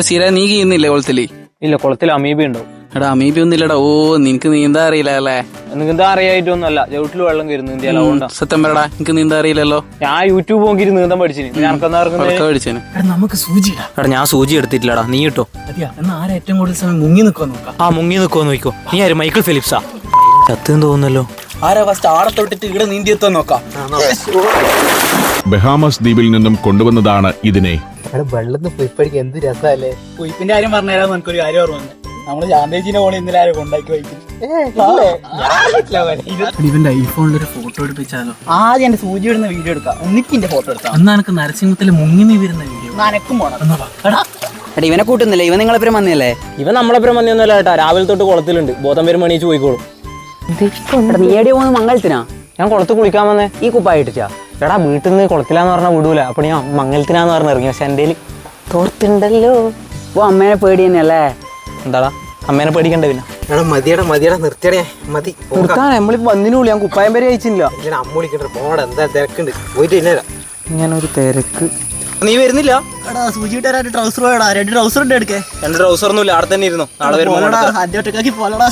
സ്ഥിര നീ ചെയ്യുന്നില്ലേ കുളത്തില്? ഇല്ല, കുളത്തിൽ അമീബ ഉണ്ടാവും. എടാ അമീബി ഒന്നുമില്ലടാ. ഓ നിനക്ക് നീന്താ അറിയില്ല അല്ലേ? നീന്താ അറിയായിട്ടൊന്നല്ല, ചവിട്ടിൽ വെള്ളം കയറുന്നു ഇന്ത്യയിലാ. സത്യം പറടാ, എനിക്ക് നീന്താ അറിയില്ലല്ലോ. ഞാൻ യൂട്യൂബ് നോക്കിട്ട് നീന്താൻ പഠിച്ചിന്. നമുക്ക് സൂചി എടാ ഞാൻ സൂചി എടുത്തിട്ടില്ലടാ, നീ കിട്ടോ. എന്നാ ആരാ ഏറ്റവും കൂടുതൽ സമയം മുങ്ങി നിൽക്കുക നോക്കാം. ആ മുങ്ങി നിൽക്കുവോ നോക്കോ. നീ ആര്? മൈക്കിൾ ഫിലിപ്സാ? ചത്തെന്ന് തോന്നുന്നല്ലോ. ആരാ ഫസ്റ്റ് ആടെ തൊട്ടിട്ട് ഇവിടെ നീന്തി എത്താൻ നോക്കാം. ബഹാമസ് ദ്വീപിൽ നിന്നും കൊണ്ടുവന്നതാണ് ഇതിനെ. വെള്ളത്തിൽ പൊയ്പ്പടിക്ക് എന്ത് രസമല്ലേ. പൊയ്പ്പിന്റെ കാര്യം പറഞ്ഞുതരാൻ നമുക്കൊരു കാര്യം ഓർമ്മ വന്നു. നമ്മള് ശാന്തേജിനെ പോണ ഇന്നലെ ആരും കൊണ്ടാക്കി വയ്ക്കും. ഇവന്റെ ഐഫോണിലൊരു ഫോട്ടോ എടുപ്പിച്ചാലോ? ആദ്യം എന്റെ സൂചി ഇടുന്ന വീഡിയോ എടുക്കാം, എന്നിട്ട് എന്റെ ഫോട്ടോ എടുക്കാം. എന്നാ എനിക്ക് നരസിംഹത്തില് മുങ്ങി നീ വരുന്ന വീഡിയോ നനക്കും പോണം. എടാ ഇവനെ കൂട്ടുന്നില്ല, ഇവൻ നിങ്ങളെപ്പുറം വന്നല്ലേ? ഇവൻ നമ്മളെപ്പുറം വന്നൊന്നുമല്ല കേട്ടാ, രാവിലെ തൊട്ട് കുളത്തിലുണ്ട്. ബോധം വരും മണിച്ച് പോയിക്കോളും. നീ എടി പോകുന്ന മംഗലത്തിനാ? ഞാൻ കുളത്ത് കുളിക്കാൻ വന്നേ. ഈ കുപ്പായിട്ടാ? എടാ വീട്ടിൽ നിന്ന് കുളത്തിലാന്ന് പറഞ്ഞാൽ വിടൂല. അപ്പൊ ഞാൻ മംഗലത്തിനാന്ന് പറഞ്ഞ ഇറങ്ങി. പക്ഷെ എന്റെ തോർത്തുണ്ടല്ലോ. ഓ അമ്മേനെ പേടി തന്നെയല്ലേ? എന്താടാ അമ്മേനെ പേടിക്കണ്ട. പിന്നെ എടാ മതിയടാ നിർത്തിയടേ മതി. നമ്മളിപ്പോ വന്നിനുള്ളൂ. ഞാൻ കുപ്പായം വരെ അയച്ചില്ല. അമ്മ വിളിക്കണ്ട, പോണ എന്താ തിരക്കുണ്ട്, പോയിട്ട് ഇന്നേരാ. ഇങ്ങനൊരു തിരക്ക്. നീ വരുന്നില്ല? എടാ സൂചി ട്രൗസർ വേടാ, 2 ട്രൗസർ ഉണ്ട് എടുക്കേ. 2 ട്രൗസർ ഒന്നുമില്ല, അവിടെ തന്നെ ഇരുന്നു. നാളെ വരുമ്പോ ഒറ്റക്കാക്കി പോലടാ.